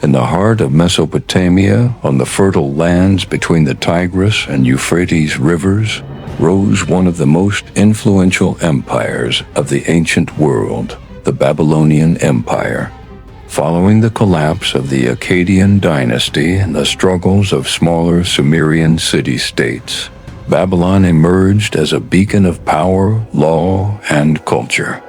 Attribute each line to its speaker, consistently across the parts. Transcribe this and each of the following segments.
Speaker 1: In the heart of Mesopotamia, on the fertile lands between the Tigris and Euphrates rivers, rose one of the most influential empires of the ancient world, the Babylonian Empire. Following the collapse of the Akkadian dynasty and the struggles of smaller Sumerian city-states, Babylon emerged as a beacon of power, law, and culture.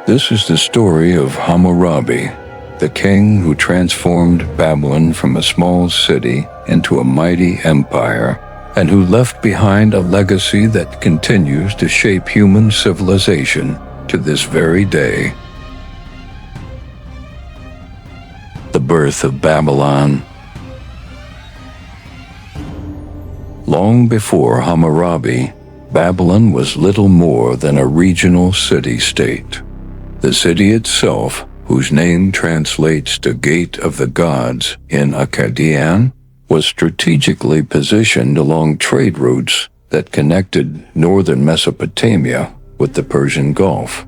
Speaker 1: This is the story of Hammurabi, the king who transformed Babylon from a small city into a mighty empire, and who left behind a legacy that continues to shape human civilization to this very day. The birth of Babylon. Long before Hammurabi, Babylon was little more than a regional city-state. The city itself, whose name translates to Gate of the Gods in Akkadian, was strategically positioned along trade routes that connected northern Mesopotamia with the Persian Gulf.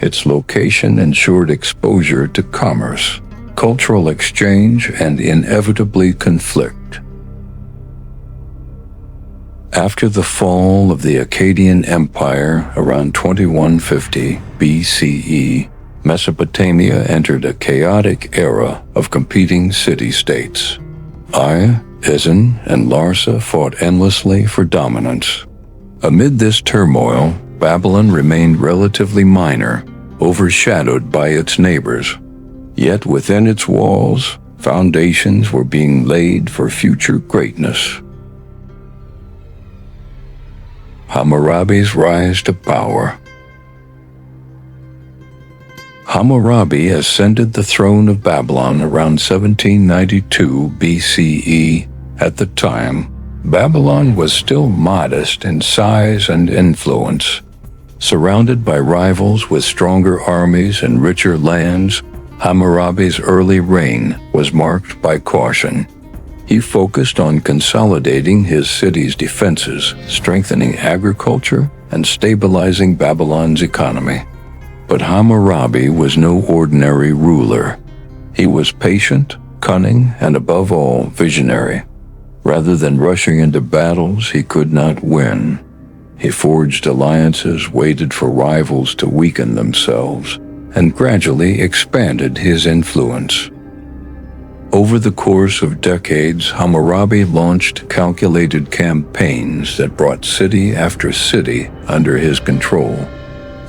Speaker 1: Its location ensured exposure to commerce, cultural exchange, and inevitably conflict. After the fall of the Akkadian Empire around 2150 BCE, Mesopotamia entered a chaotic era of competing city-states. Ai, Ezen, and Larsa fought endlessly for dominance. Amid this turmoil, Babylon remained relatively minor, overshadowed by its neighbors. Yet within its walls, foundations were being laid for future greatness. Hammurabi's rise to power. Hammurabi ascended the throne of Babylon around 1792 BCE. At the time, Babylon was still modest in size and influence. Surrounded by rivals with stronger armies and richer lands, Hammurabi's early reign was marked by caution. He focused on consolidating his city's defenses, strengthening agriculture, and stabilizing Babylon's economy. But Hammurabi was no ordinary ruler. He was patient, cunning, and above all, visionary. Rather than rushing into battles he could not win, he forged alliances, waited for rivals to weaken themselves, and gradually expanded his influence. Over the course of decades, Hammurabi launched calculated campaigns that brought city after city under his control.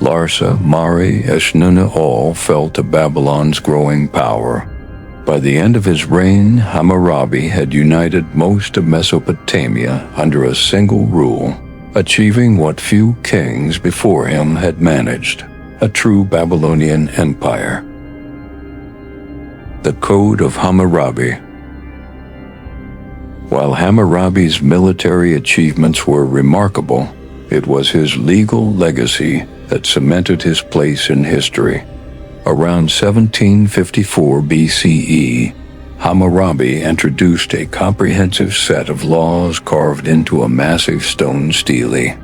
Speaker 1: Larsa, Mari, Eshnunna all fell to Babylon's growing power. By the end of his reign, Hammurabi had united most of Mesopotamia under a single rule, achieving what few kings before him had managed, a true Babylonian empire. The Code of Hammurabi. While Hammurabi's military achievements were remarkable, it was his legal legacy that cemented his place in history. Around 1754 BCE, Hammurabi introduced a comprehensive set of laws carved into a massive stone stele.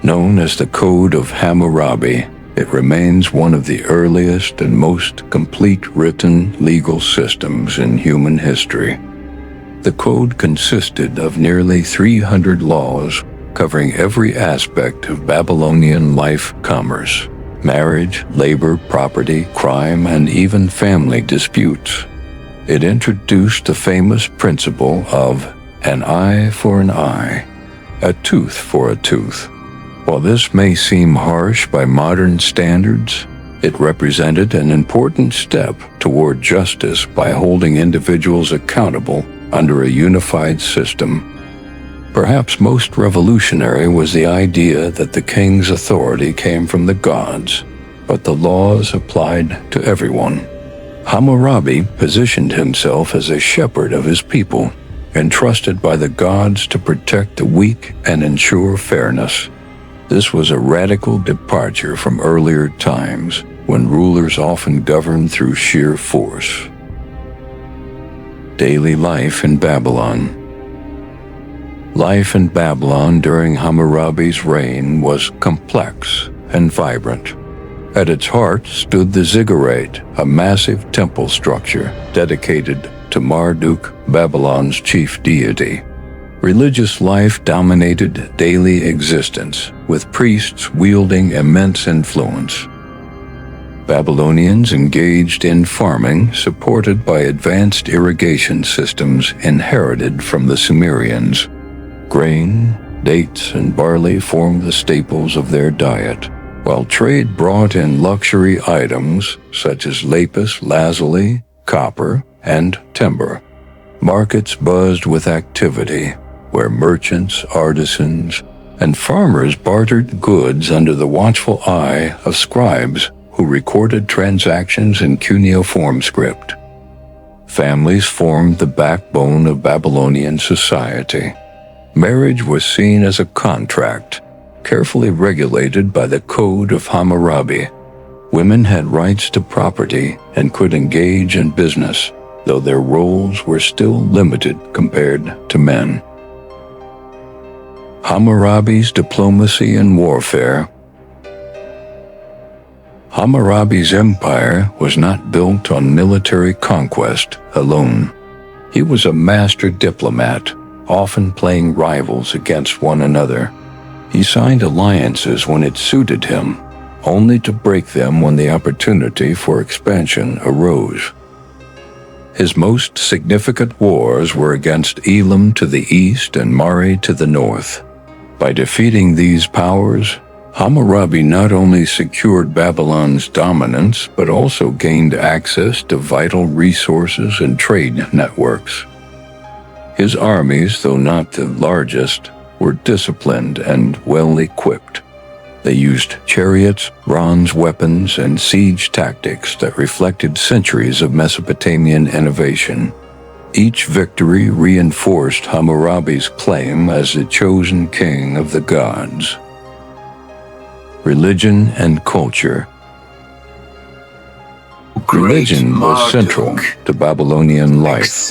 Speaker 1: Known as the Code of Hammurabi, it remains one of the earliest and most complete written legal systems in human history. The code consisted of nearly 300 laws covering every aspect of Babylonian life, commerce, marriage, labor, property, crime, and even family disputes. It introduced the famous principle of an eye for an eye, a tooth for a tooth. While this may seem harsh by modern standards, it represented an important step toward justice by holding individuals accountable under a unified system. Perhaps most revolutionary was the idea that the king's authority came from the gods, but the laws applied to everyone. Hammurabi positioned himself as a shepherd of his people, entrusted by the gods to protect the weak and ensure fairness. This was a radical departure from earlier times, when rulers often governed through sheer force. Daily life in Babylon. Life in Babylon during Hammurabi's reign was complex and vibrant. At its heart stood the ziggurat, a massive temple structure dedicated to Marduk, Babylon's chief deity. Religious life dominated daily existence, with priests wielding immense influence. Babylonians engaged in farming, supported by advanced irrigation systems inherited from the Sumerians. Grain, dates, and barley formed the staples of their diet, while trade brought in luxury items such as lapis lazuli, copper, and timber. Markets buzzed with activity, where merchants, artisans, and farmers bartered goods under the watchful eye of scribes who recorded transactions in cuneiform script. Families formed the backbone of Babylonian society. Marriage was seen as a contract, carefully regulated by the Code of Hammurabi. Women had rights to property and could engage in business, though their roles were still limited compared to men. Hammurabi's diplomacy and warfare. Hammurabi's empire was not built on military conquest alone. He was a master diplomat, often playing rivals against one another. He signed alliances when it suited him, only to break them when the opportunity for expansion arose. His most significant wars were against Elam to the east and Mari to the north. By defeating these powers, Hammurabi not only secured Babylon's dominance, but also gained access to vital resources and trade networks. His armies, though not the largest, were disciplined and well-equipped. They used chariots, bronze weapons, and siege tactics that reflected centuries of Mesopotamian innovation. Each victory reinforced Hammurabi's claim as the chosen king of the gods. Religion and culture. Religion was central to Babylonian life.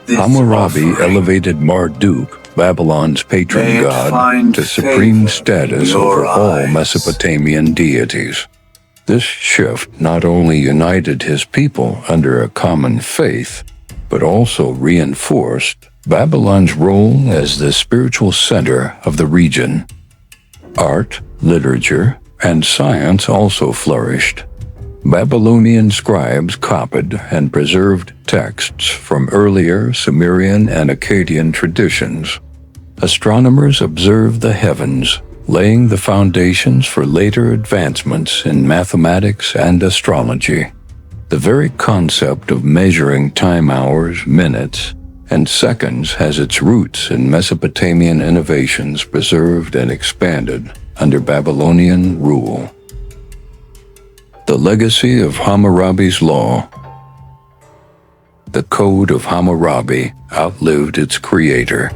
Speaker 1: Hammurabi elevated Marduk, Babylon's patron god, to supreme status over all Mesopotamian deities. This shift not only united his people under a common faith, but also reinforced Babylon's role as the spiritual center of the region. Art, literature, and science also flourished. Babylonian scribes copied and preserved texts from earlier Sumerian and Akkadian traditions. Astronomers observed the heavens, laying the foundations for later advancements in mathematics and astrology. The very concept of measuring time hours, minutes, and seconds has its roots in Mesopotamian innovations preserved and expanded under Babylonian rule. The legacy of Hammurabi's law. The Code of Hammurabi outlived its creator.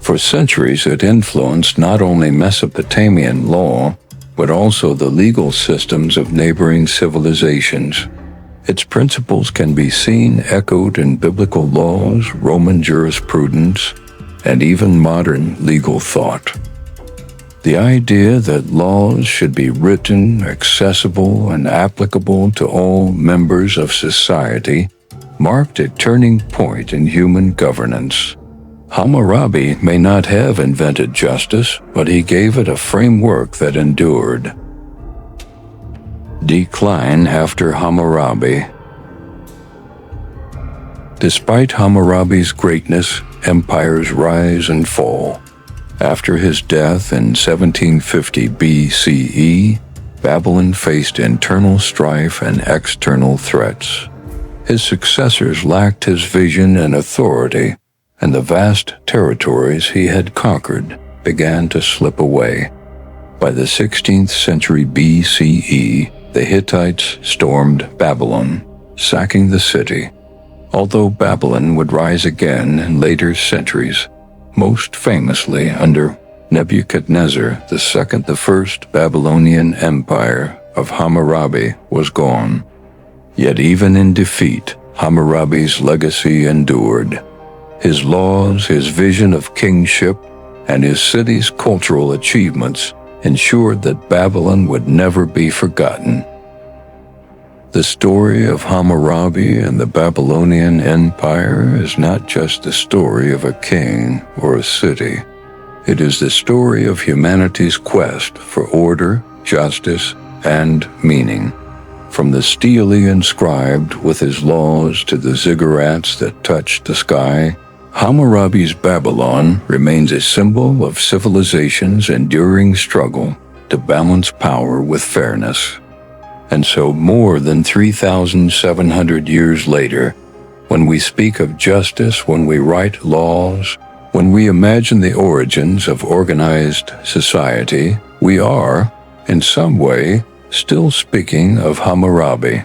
Speaker 1: For centuries it influenced not only Mesopotamian law, but also the legal systems of neighboring civilizations. Its principles can be seen echoed in biblical laws, Roman jurisprudence, and even modern legal thought. The idea that laws should be written, accessible, and applicable to all members of society marked a turning point in human governance. Hammurabi may not have invented justice, but he gave it a framework that endured. Decline after Hammurabi. Despite Hammurabi's greatness, empires rise and fall. After his death in 1750 BCE, Babylon faced internal strife and external threats. His successors lacked his vision and authority, and the vast territories he had conquered began to slip away. By the 16th century BCE, the Hittites stormed Babylon, sacking the city. Although Babylon would rise again in later centuries, most famously under Nebuchadnezzar II, the first Babylonian empire of Hammurabi was gone. Yet even in defeat, Hammurabi's legacy endured. His laws, his vision of kingship, and his city's cultural achievements ensured that Babylon would never be forgotten. The story of Hammurabi and the Babylonian Empire is not just the story of a king or a city. It is the story of humanity's quest for order, justice, and meaning. From the stele inscribed with his laws to the ziggurats that touched the sky, Hammurabi's Babylon remains a symbol of civilization's enduring struggle to balance power with fairness. And so more than 3,700 years later, when we speak of justice, when we write laws, when we imagine the origins of organized society, we are, in some way, still speaking of Hammurabi.